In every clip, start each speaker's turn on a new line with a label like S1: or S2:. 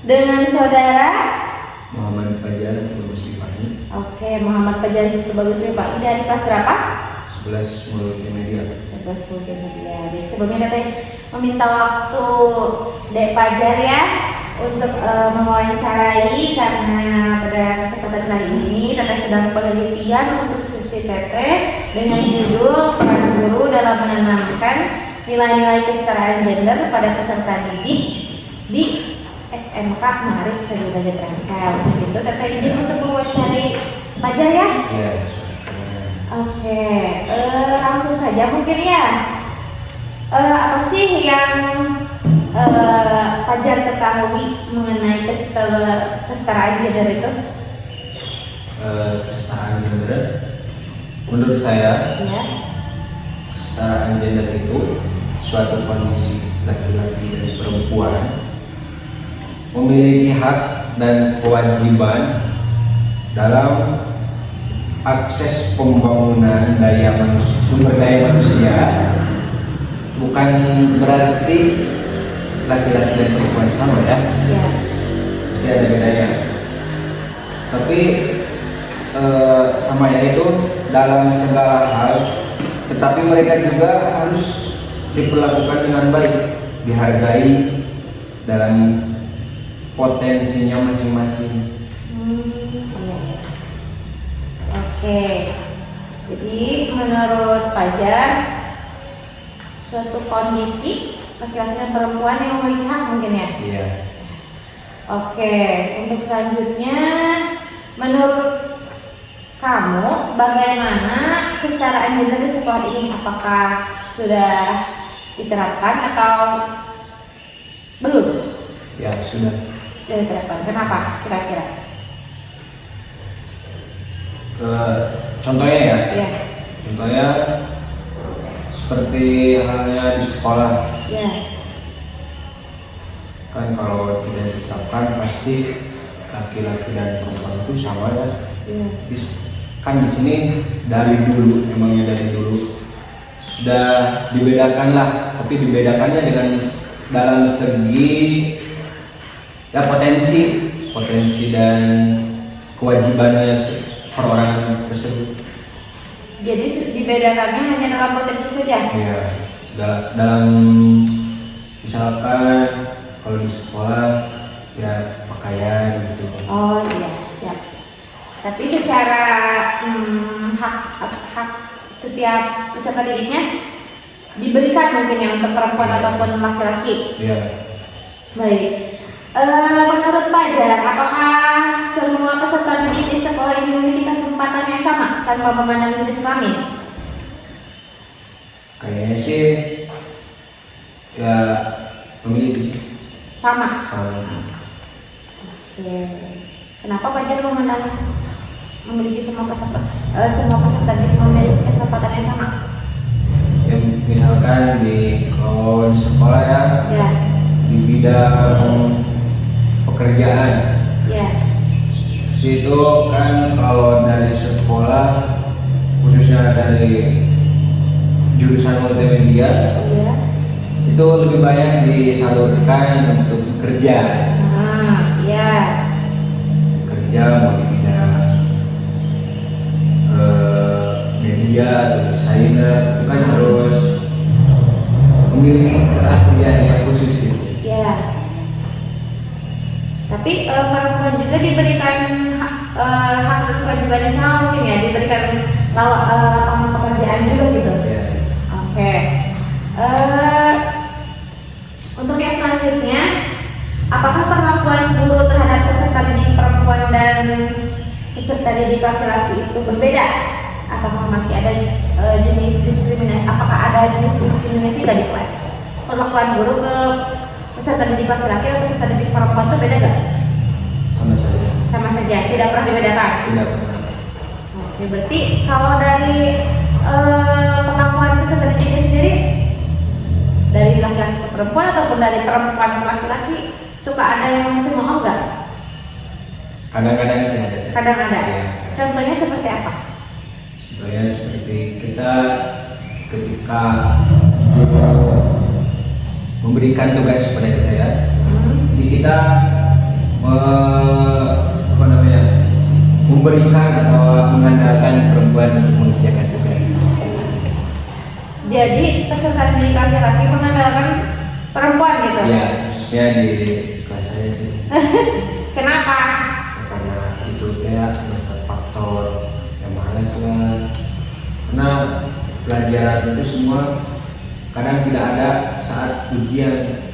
S1: dengan saudara
S2: Muhammad Fajar Bagus Rifani.
S1: Oke, Muhammad Fajar itu Bagus Rifani dari kelas berapa?
S2: 11 multimedia.
S1: 11 multimedia. Baik, sebelumnya Teteh meminta waktu Dek Fajar ya untuk mewawancarai karena pada kesempatan kali ini Teteh sedang penelitian untuk skripsi Teteh dengan judul peran guru dalam menanamkan nilai-nilai kesetaraan gender pada peserta didik di SMK Ma'arif Sadudaya Terancam. Gitu, Teteh izin untuk mewawancarai Fajar ya?
S2: Iya.
S1: Oke, langsung saja mungkin ya. Apa sih yang Fajar ketahui mengenai kesetaraan gender itu?
S2: Kesetaraan gender, menurut saya,
S1: Ya.
S2: kesetaraan gender itu suatu kondisi laki-laki dan perempuan memiliki hak dan kewajiban dalam akses pembangunan sumber daya manusia. Bukan berarti laki-laki dan perempuan sama ya,
S1: Ya.
S2: pasti ada bedanya. Tapi sama ya itu dalam segala hal, tetapi mereka juga harus diperlakukan dengan baik, dihargai dalam potensinya masing-masing.
S1: Iya. Oke, jadi menurut Fajar suatu kondisi laki-laki dan perempuan yang memiliki hak mungkin ya.
S2: Iya.
S1: Oke, untuk selanjutnya menurut kamu bagaimana kesetaraan gender di sekolah ini? Apakah sudah diterapkan atau belum?
S2: Ya sudah.
S1: Sudah diterapkan. Kenapa kira-kira?
S2: Contohnya ya.
S1: Ya.
S2: Contohnya seperti halnya di sekolah,
S1: Ya.
S2: kan kalau tidak diterapkan pasti laki-laki dan perempuan itu sama ya.
S1: Ya.
S2: Kan di sini dari dulu, emangnya dari dulu sudah dibedakan lah, tapi dibedakannya dengan dalam segi ya potensi dan kewajibannya perorangan tersebut.
S1: Jadi dibedakannya hanya dalam potensi saja.
S2: Ya, dalam misalkan kalau di sekolah ya pakaian gitu.
S1: Oh iya, siap. Tapi secara hak setiap peserta didiknya diberikan mungkin ya untuk perempuan ataupun laki-laki.
S2: Iya.
S1: Baik. Menurut Fajar, apakah semua peserta didik di sekolah ini memiliki kesempatan yang sama tanpa memandang jenis kelamin?
S2: Kayaknya sih ya memiliki sih.
S1: Sama.
S2: Oke.
S1: Kenapa Fajar memiliki semua peserta didik memiliki kesempatan yang sama?
S2: Ya misalkan kalau di sekolah ya,
S1: Ya.
S2: di bidang pekerjaan.
S1: Ya.
S2: Situ kan kalau dari sekolah khususnya dari jurusan multimedia
S1: Ya.
S2: itu lebih banyak disalurkan untuk bekerja.
S1: Ya.
S2: Kerja mau di bidang media atau desainer itu kan harus memiliki keahlian yang khusus gitu.
S1: Ya. Tapi perempuan juga diberikan hak dan kewajiban yang sama mungkin ya, diberikan lapangan pekerjaan juga gitu.
S2: Ya.
S1: Oke. Untuk yang selanjutnya, apakah perlakuan guru terhadap peserta didik perempuan dan peserta didik laki-laki itu berbeda? Apakah masih ada jenis diskriminasi? Apakah ada jenis diskriminasi nggak di kelas? Perlakuan guru ke peserta didik laki-laki dan peserta didik perempuan itu beda nggak?
S2: Sama saja.
S1: Sama saja, tidak pernah dibedakan.
S2: Tidak pernah.
S1: Oke, berarti kalau dari perlakuan peserta didiknya sendiri dari laki-laki ke perempuan ataupun dari perempuan ke laki-laki suka ada yang mencemooh nggak?
S2: Kadang-kadang sih ada.
S1: Kadang ada.
S2: Ya.
S1: Contohnya seperti apa?
S2: Contohnya seperti kita ketika memberikan tugas kepada kita ya. Jadi kita apa namanya, memberikan atau mengandalkan perempuan untuk mengerjakan tugas.
S1: Jadi peserta didik laki-laki mengandalkan perempuan gitu.
S2: Ya, khususnya di kelas saya sih.
S1: Kenapa?
S2: Karena itu kayak salah faktor yang malas lah. Karena pelajaran itu semua kadang tidak ada saat ujian.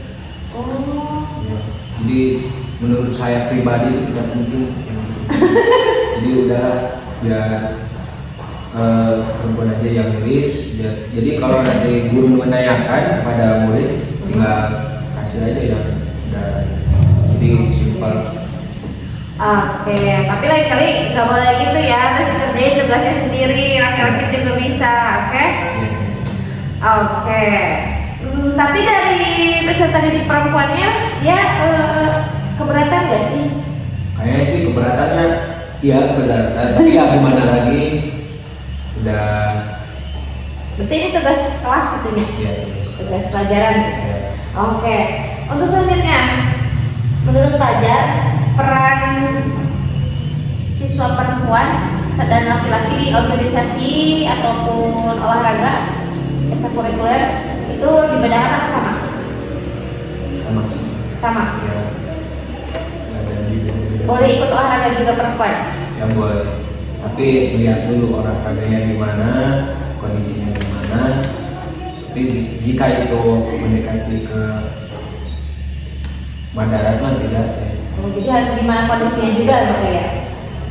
S1: Oh.
S2: Ya, jadi menurut saya pribadi itu tidak penting. Jadi udah biar perempuan aja yang nulis. Jadi kalau nanti guru menanyakan kepada murid, tinggal kasih aja yang udah. Jadi simpel.
S1: Oke, tapi lain kali nggak boleh gitu ya, harus dikerjain tugasnya sendiri, laki-laki juga bisa, oke? Oke. Tapi dari peserta didik perempuannya, ya keberatan nggak sih?
S2: Kayaknya sih keberatannya, iya keberatan. Tapi ya gimana lagi, udah.
S1: Berarti ini tugas kelas gitu ya?
S2: Ya,
S1: Tugas pelajaran.
S2: ya.
S1: Oke. Untuk selanjutnya, menurut Fajar, peran siswa perempuan dan laki-laki di organisasi ataupun olahraga ekstrakurikuler itu dibedakan apa sama?
S2: Sama sih.
S1: Sama.
S2: Ya. Ada di-
S1: Boleh ikut olahraga juga perempuan?
S2: Ya boleh. Tapi lihat dulu olahraganya di mana, kondisinya di mana. Tapi jika itu mendekati ke Madarat mah tidak ya.
S1: Oh, jadi harus gimana kondisinya juga gitu ya?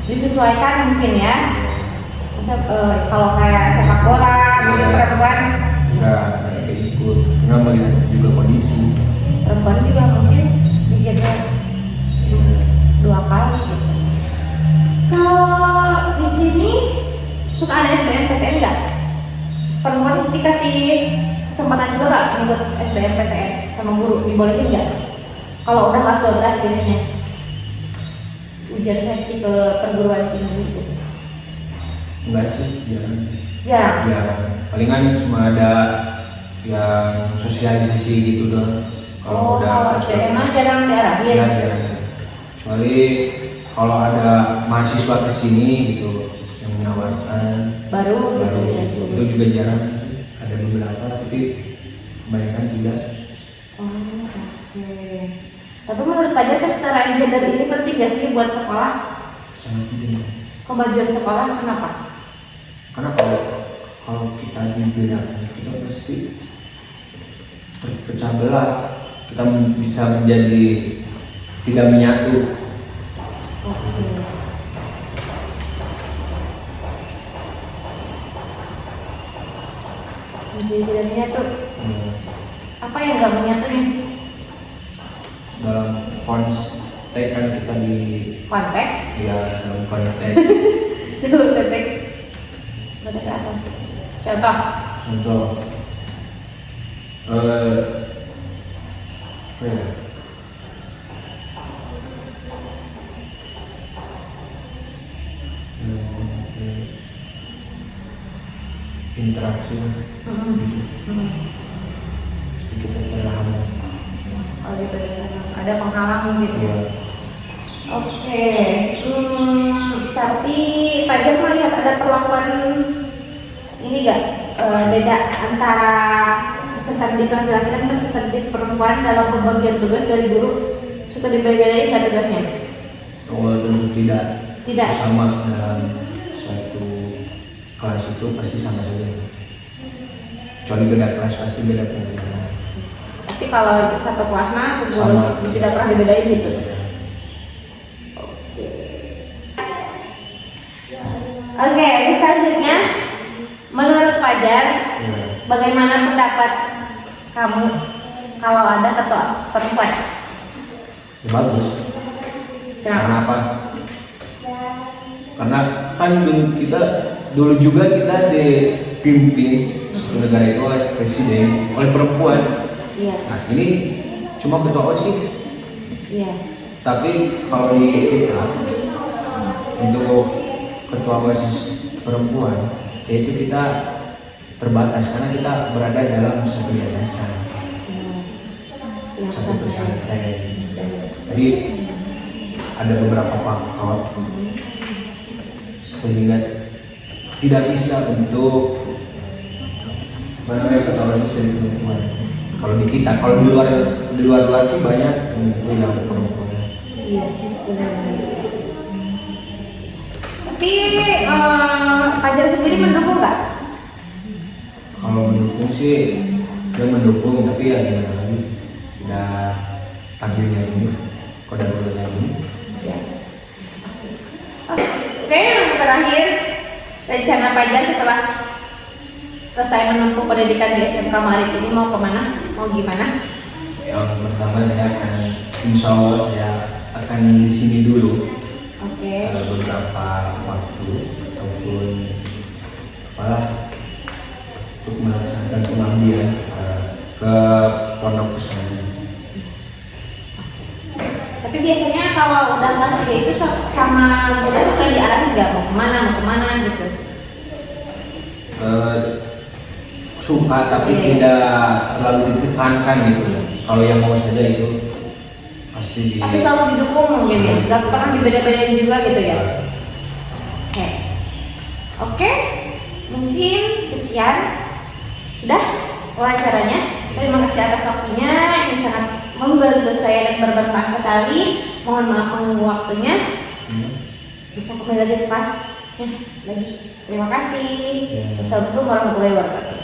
S1: Disesuaikan mungkin ya. Misal kalau kayak sepak bola, mungkin perempuan
S2: Enggak ikut, nggak melihat juga kondisi.
S1: perempuan juga mungkin dijaga 2 kali gitu. Kalau di sini suka ada SBMPTN nggak? Perempuan dikasih kesempatan juga nggak ikut SBMPTN sama guru, dibolehin nggak? Kalau udah kelas 12 biasanya ujian seleksi ke perguruan tinggi itu.
S2: Enggak sih, jarang.
S1: Ya.
S2: Ya, palingan cuma ada yang sosialisasi gitu doang.
S1: Oh, kalau
S2: kelas
S1: SBM
S2: 12.
S1: jarang diarahin.
S2: Ya, jarang. Kecuali kalau ada mahasiswa kesini gitu yang menawarkan
S1: Baru gitu
S2: baru
S1: ya.
S2: itu juga jarang. Ada beberapa tapi kebanyakan tidak.
S1: Oh, oke. Tapi menurut Fajar kesetaraan gender ini penting gak sih buat sekolah?
S2: Sangat tidak.
S1: Kemajuan sekolah kenapa?
S2: Karena kalau kita dibedakan kita pasti terpecah belah, kita bisa menjadi tidak menyatu.
S1: Oke. Jadi tidak menyatu. Apa yang nggak menyatu nih?
S2: Dalam konteks kan kita di
S1: Konteks?
S2: ya dalam konteks
S1: Itu konteks. Konteks apa? Contoh.
S2: untuk apa ya? Interaksi gitu. Pasti kita terhalang.
S1: Oh gitu. Ada penghalang gitu.
S2: Ya.
S1: Oke. Tapi Fajar melihat ada perlakuan ini gak beda antara peserta didik laki-laki dan peserta didik perempuan dalam pembagian tugas dari guru, suka dibedain nggak tugasnya?
S2: Kalau tentu tidak
S1: Tidak.
S2: sama dalam suatu kelas itu pasti sama saja. Kecuali beda kelas pasti beda pembelajaran.
S1: Tapi kalau satu kelas mah
S2: Sama.
S1: tidak pernah dibedain gitu. Oke, selanjutnya menurut Fajar,
S2: Ya.
S1: bagaimana pendapat kamu kalau ada ketua OSIS perempuan?
S2: Ya, bagus.
S1: Kenapa?
S2: Karena apa? Karena kan dulu juga kita dipimpin suatu negara itu oleh presiden, oleh perempuan.
S1: Iya,
S2: Nah ini cuma ketua OSIS.
S1: iya.
S2: Tapi kalau di kita untuk ketua OSIS perempuan, yaitu kita terbatas karena kita berada dalam satu yayasan,
S1: Yang
S2: satu
S1: satu.
S2: pesantren. Jadi ada beberapa faktor sehingga tidak bisa untuk ketahuan sesuai ketentuan. Kalau di kita, kalau di luar sih banyak yang perempuan.
S1: Iya, benar-benar. Tapi Fajar sendiri mendukung nggak?
S2: Kalau mendukung sih dia mendukung, tapi ya gimana lagi, sudah takdirnya ini, kodarullah ini.
S1: Siap. Oke, yang terakhir, rencana Fajar setelah selesai menempuh pendidikan di SMK Marik ini mau kemana? Mau gimana?
S2: Yang pertama saya akan, insya Allah ya akan di sini dulu.
S1: Oke.
S2: Beberapa waktu ataupun apalah untuk melaksanakan pengabdian ke pondok pesantren.
S1: Tapi biasanya kalau udah kelas 3 itu sama guru suka diarahin nggak mau kemana gitu?
S2: Suka tapi tidak terlalu ditekankan gitu. Kalau yang mau saja itu pasti di.
S1: Tapi selalu didukung mungkin ya, nggak pernah dibeda-bedain juga gitu ya. Oke, mungkin sekian sudah wawancaranya. Terima kasih atas waktunya, ini sangat membantu saya dan bermanfaat sekali. Mohon maaf menunggu waktunya. Bisa kembali lagi ke kelas lagi. Terima kasih. Assalamualaikum warahmatullahi wabarakatuh.